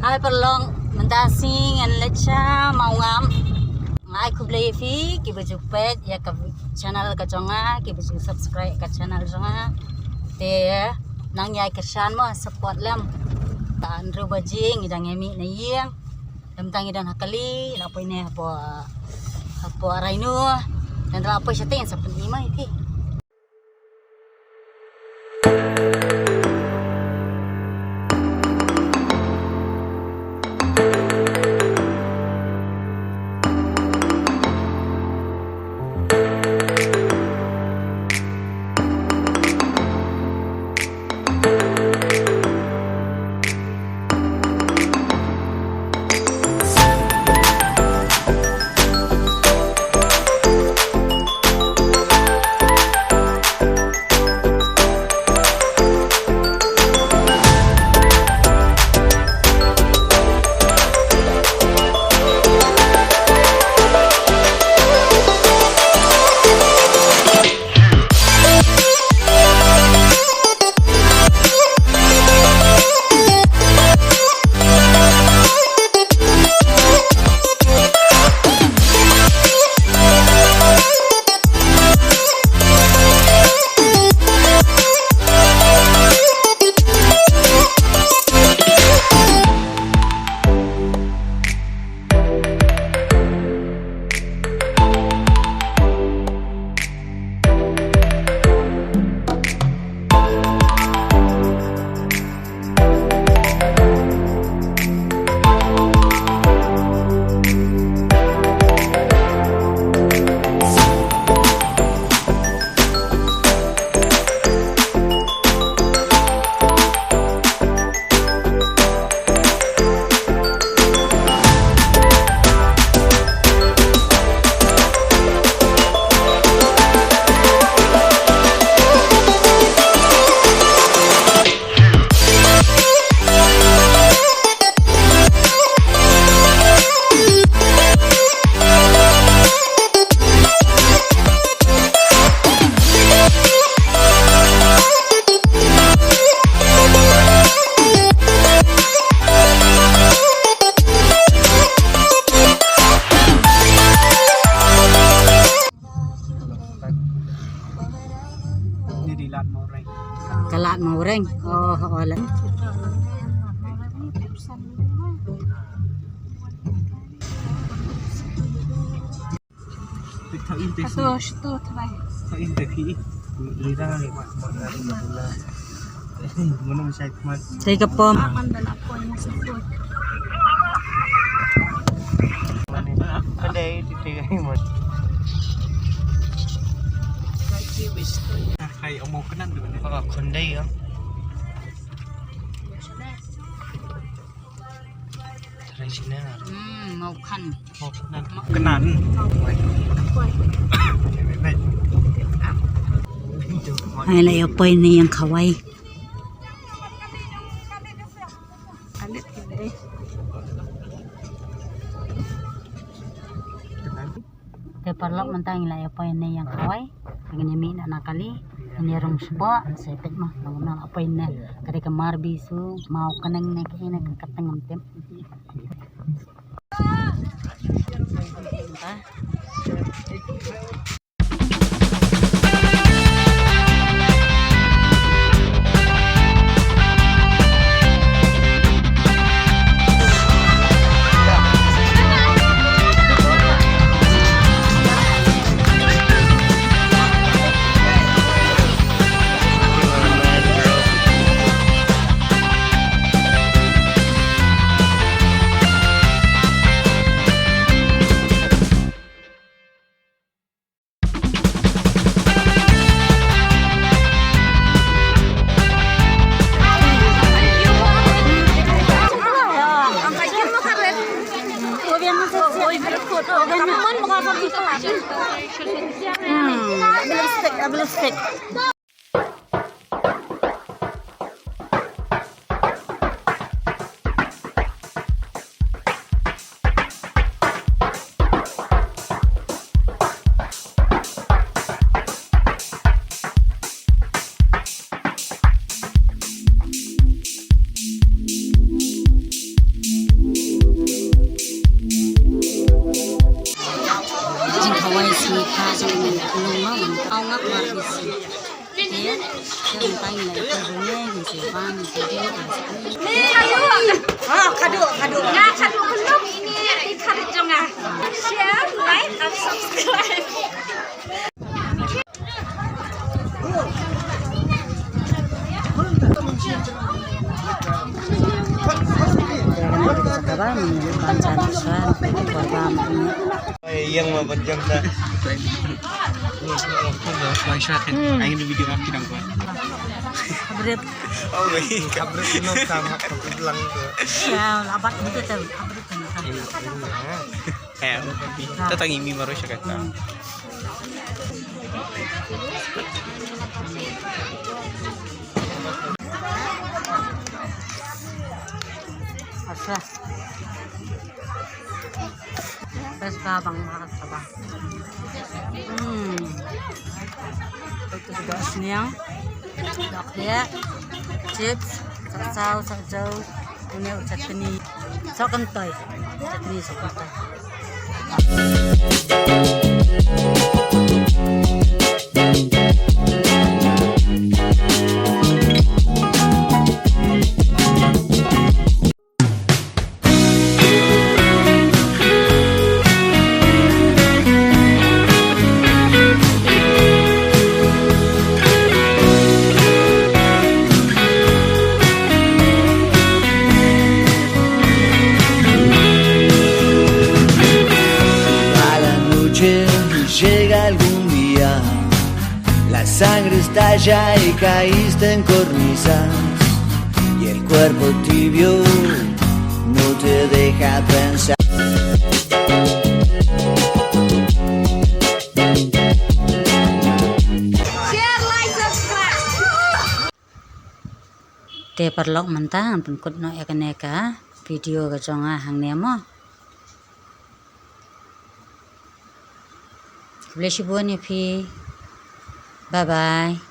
Hai perlong mentasing an lecha mau ngam ngai kublai fi ki bejupet ya ke channel ka jonga ki beju subscribe ka channel jonga te nang yai kesan mo support lam tan ru bajing idang emi na yeng lam tang idan hakali lapo ini apa rainu dan lapo seteng seperti mai fi kalat mau reng olan Tay kapom Kayak omong kenan tuh nih. Konde ya. Tradisional. mau kan Oh kenan. ai lại ở bên này yang kawai te parlok mentang lại ở bên này yang kawai ingin yami na nakali ini rong sebuah sepet mah bangunan apa ini kare kamar bisu mau keneng nek ini ketengam tem Double stick. tay này tôi vừa nghe thì chỉ vang thì đi Kado belum ini di kado jangan share, like, and subscribe. Yang mabadjam na. Fly shot kan. Aing di video aku dang kuat. Abret Oh, wait. Kabret no sama lang to. ya labat itu tuh abret kan. Kayak tatang imi maro siya kata. Asa. Terus babang makan apa? Itu juga seniang. Dok ya. Chips, sao, punya chutney. Sokentoy. Chutney sokentoy. Llega algún día, la sangre estalla y caíste en cornisas y el cuerpo tibio no te deja pensar. Share, like, subscribe. Te perlok mentang pengkut no eka video ke jonga hang nemo. Boleh si buat ni pi. Bye bye.